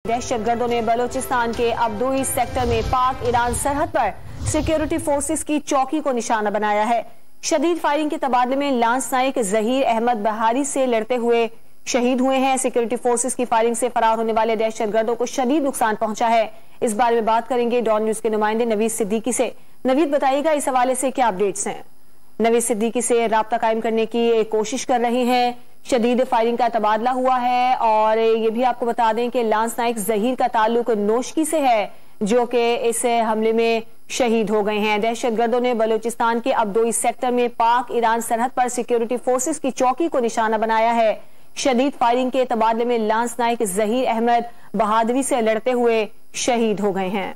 दहशत गर्दों ने बलूचिस्तान के अब्दोई सेक्टर में पाक ईरान सरहद पर सिक्योरिटी फोर्सेस की चौकी को निशाना बनाया है। शदीद फायरिंग के तबादले में लांस नाइक जहीर अहमद बहारी से लड़ते हुए शहीद हुए हैं। सिक्योरिटी फोर्सेस की फायरिंग से फरार होने वाले दहशत गर्दों को शदीद नुकसान पहुंचा है। इस बारे में बात करेंगे डॉन न्यूज के नुमाइंदे नवीद सिद्दीकी से। नवीद, बताइएगा इस हवाले से क्या अपडेट्स हैं? नवीद सिद्दीकी से राब्ता कायम करने की कोशिश कर रहे हैं। शदीद फायरिंग का तबादला हुआ है और ये भी आपको बता दें कि लांस नाइक जहीर का ताल्लुक नोशकी से है, जो कि इस हमले में शहीद हो गए हैं। दहशत गर्दों ने बलूचिस्तान के अब्दोई सेक्टर में पाक ईरान सरहद पर सिक्योरिटी फोर्सेस की चौकी को निशाना बनाया है। शदीद फायरिंग के तबादले में लांस नाइक जहीर अहमद बहादुरी से लड़ते हुए शहीद हो गए हैं।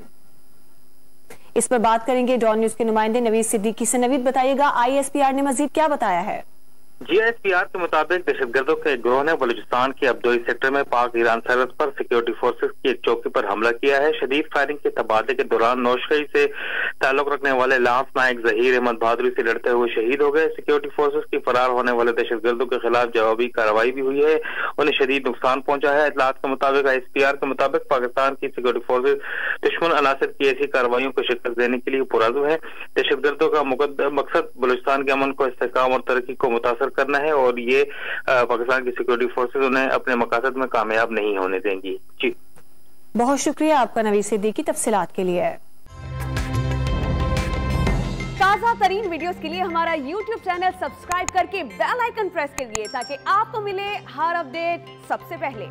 इस पर बात करेंगे डॉन न्यूज के नुमाइंदे नवीद सिद्दीकी से। नवीद, बताइएगा ISPR ने मजीद क्या बताया है? ISPR के मुताबिक दहशतगर्दों के एक गिरोह ने बलूचिस्तान के अब्दोई सेक्टर में पाक ईरान सरहद पर सिक्योरिटी फोर्सेस की एक चौकी पर हमला किया है। शदीद फायरिंग के तबादले के दौरान नौशगी से ताल्लुक रखने वाले लांस नाइक जहीर अहमद बहादुरी से लड़ते हुए शहीद हो गए। सिक्योरिटी फोर्सेस की फरार होने वाले दहशतगर्दों के खिलाफ जवाबी कार्रवाई भी हुई है, उन्हें शदीद नुकसान पहुंचा है। इतलात के मुताबिक ISPR के मुताबिक पाकिस्तान की सिक्योरिटी फोर्सेस दुश्मन अनासर की ऐसी कार्रवाइयों को शिकस्त देने के लिए पुरअज़्म है। दहशतगर्दों का मकसद बलूचिस्तान के अमन को, इस्तेहकाम और तरक्की को मुतासर करना है और ये पाकिस्तान की सिक्योरिटी फोर्सेस उन्हें अपने मकासद में कामयाब नहीं होने देंगी। जी, बहुत शुक्रिया आपका नवीद सिद्दीकी तफसीलात के लिए। ताज़ा तरीन वीडियोस के लिए हमारा YouTube चैनल सब्सक्राइब करके बेल आइकन प्रेस करिए ताकि आपको मिले हर अपडेट सबसे पहले।